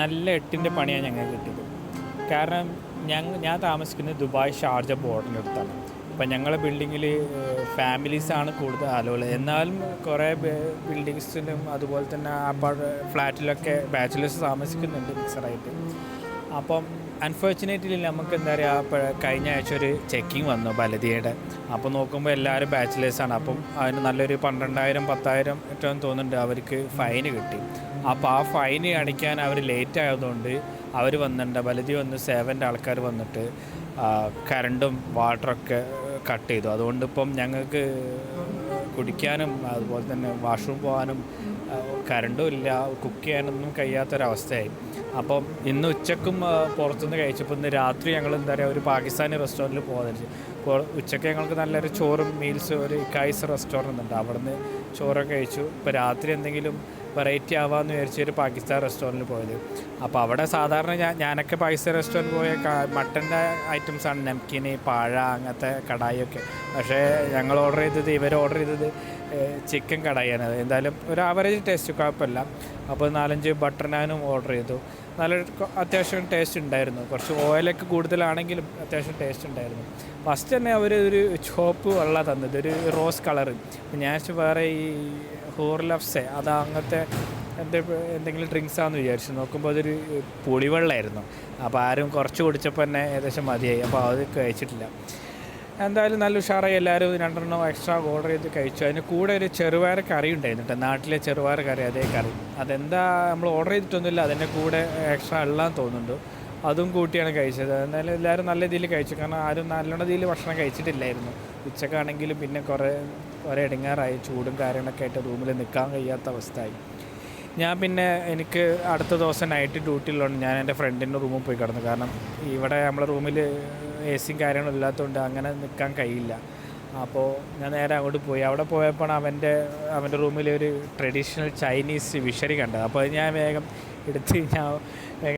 നല്ല 8ൻ്റെ പണിയാണ് ഞങ്ങൾക്ക് കിട്ടിയത്. കാരണം ഞാൻ താമസിക്കുന്നത് ദുബായ് ഷാർജ ബോർഡറിൻ്റെ അടുത്താണ്. അപ്പം ഞങ്ങളുടെ ബിൽഡിങ്ങിൽ ഫാമിലീസാണ് കൂടുതൽ ആളുകൾ. എന്നാലും കുറേ ബിൽഡിങ്സിലും അതുപോലെ തന്നെ ഫ്ലാറ്റിലൊക്കെ ബാച്ചിലേഴ്സ് താമസിക്കുന്നുണ്ട് മിക്സറായിട്ട്. അപ്പം അൺഫോർച്ചുനേറ്റ്ലി നമുക്ക് എന്താ പറയുക, കഴിഞ്ഞ ആഴ്ച ഒരു ചെക്കിങ് വന്നു ബലദിയുടെ. അപ്പോൾ നോക്കുമ്പോൾ എല്ലാവരും ബാച്ചിലേഴ്സാണ്. അപ്പം അതിന് നല്ലൊരു 12,000 10,000 ഏറ്റവും തോന്നുന്നുണ്ട് അവർക്ക് ഫൈന് കിട്ടി. അപ്പോൾ ആ ഫൈന് അടിക്കാൻ അവർ ലേറ്റ് ആയതുകൊണ്ട് അവർ വന്നിട്ടുണ്ട്, ബലദി വന്ന് സേവൻ്റെ ആൾക്കാർ വന്നിട്ട് കറണ്ടും വാട്ടറൊക്കെ കട്ട് ചെയ്തു. അതുകൊണ്ട് ഇപ്പം ഞങ്ങൾക്ക് കുടിക്കാനും അതുപോലെ തന്നെ വാഷ്റൂം പോകാനും കറണ്ടും ഇല്ല, കുക്ക് ചെയ്യാനൊന്നും കഴിയാത്തൊരവസ്ഥയായി. അപ്പം ഇന്ന് ഉച്ചക്കും പുറത്തുനിന്ന് കഴിച്ചപ്പോൾ ഇന്ന് രാത്രി ഞങ്ങൾ എന്താ പറയുക ഒരു പാകിസ്ഥാനി റെസ്റ്റോറൻറ്റിൽ പോകാൻ. ഉച്ചയ്ക്ക് ഞങ്ങൾക്ക് നല്ലൊരു ചോറും മീൽസ് ഒരു കൈസ് റെസ്റ്റോറൻറ്റ് ഉണ്ട്, അവിടെ നിന്ന് ചോറൊക്കെ കഴിച്ചു. ഇപ്പോൾ രാത്രി എന്തെങ്കിലും വെറൈറ്റി ആവാമെന്ന് വിചാരിച്ച് ഒരു പാകിസ്ഥാൻ റെസ്റ്റോറൻറ്റിൽ പോയത്. അപ്പോൾ അവിടെ സാധാരണ ഞാനൊക്കെ പാകിസ്ഥാൻ റെസ്റ്റോറൻറ്റ് പോയ മട്ടൻ്റെ ഐറ്റംസാണ്, നംകിന് പാഴ അങ്ങനത്തെ കടായിയൊക്കെ. പക്ഷേ ഞങ്ങൾ ഇവർ ഓർഡർ ചെയ്തത് ചിക്കൻ കടായിയാണ്. എന്തായാലും ഒരു ആവറേജ് ടേസ്റ്റ് കുഴപ്പമില്ല. അപ്പോൾ 4-5 ബട്ടർ നാനും ഓർഡർ ചെയ്തു. അത്യാവശ്യം ടേസ്റ്റ് ഉണ്ടായിരുന്നു. കുറച്ച് ഓയിലൊക്കെ കൂടുതലാണെങ്കിലും അത്യാവശ്യം ടേസ്റ്റ് ഉണ്ടായിരുന്നു. ഫസ്റ്റ് തന്നെ അവർ ഒരു ചോപ്പ് വെള്ളം തന്നത്, ഒരു റോസ് കളറ്. ഞാൻ വേറെ ഈ ഹോർലഫ്സെ അങ്ങനത്തെ എന്തെങ്കിലും ഡ്രിങ്ക്സാണെന്ന് വിചാരിച്ചു. നോക്കുമ്പോൾ അതൊരു പുളിവെള്ളമായിരുന്നു. അപ്പോൾ ആരും കുറച്ച് കുടിച്ചപ്പോൾ തന്നെ ഏകദേശം മതിയായി. അപ്പോൾ അത് കഴിച്ചിട്ടില്ല. എന്തായാലും നല്ല ഉഷാറായി. എല്ലാവരും 2 എക്സ്ട്രാ ഓർഡർ ചെയ്ത് കഴിച്ചു. അതിന് കൂടെ ഒരു ചെറുപയർ കറി ഉണ്ടായിരുന്നു കേട്ടോ, നാട്ടിലെ ചെറുപയർ കറി, അതേ കറി. അതെന്താ നമ്മൾ ഓർഡർ ചെയ്തിട്ടൊന്നുമില്ല, അതിൻ്റെ കൂടെ എക്സ്ട്രാ ഉള്ളതെന്ന് തോന്നുന്നുണ്ട്. അതും കൂട്ടിയാണ് കഴിച്ചത്. എന്തായാലും എല്ലാവരും നല്ല രീതിയിൽ കഴിച്ചു. കാരണം ആരും നല്ലോണം രീതിയിൽ ഭക്ഷണം കഴിച്ചിട്ടില്ലായിരുന്നു. ഉച്ചക്കാണെങ്കിലും പിന്നെ കുറേ ഇടങ്ങാറായി, ചൂടും കാര്യങ്ങളൊക്കെ ആയിട്ട് റൂമിൽ നിൽക്കാൻ കഴിയാത്ത അവസ്ഥയായി. ഞാൻ പിന്നെ എനിക്ക് അടുത്ത ദിവസം നൈറ്റ് ഡ്യൂട്ടിയിലുണ്ട്. ഞാൻ എൻ്റെ ഫ്രണ്ടിൻ്റെ റൂമിൽ പോയി കിടന്നു. കാരണം ഇവിടെ നമ്മളെ റൂമിൽ എസിയും കാര്യങ്ങളും ഇല്ലാത്തതുകൊണ്ട് അങ്ങനെ നിൽക്കാൻ കഴിയില്ല. അപ്പോൾ ഞാൻ നേരെ അങ്ങോട്ട് പോയി. അവിടെ പോയപ്പോൾ അവൻ്റെ റൂമിൽ ഒരു ട്രഡീഷണൽ ചൈനീസ് വിഷറി കണ്ടത്. അപ്പോൾ അത് ഞാൻ വേഗം എടുത്ത്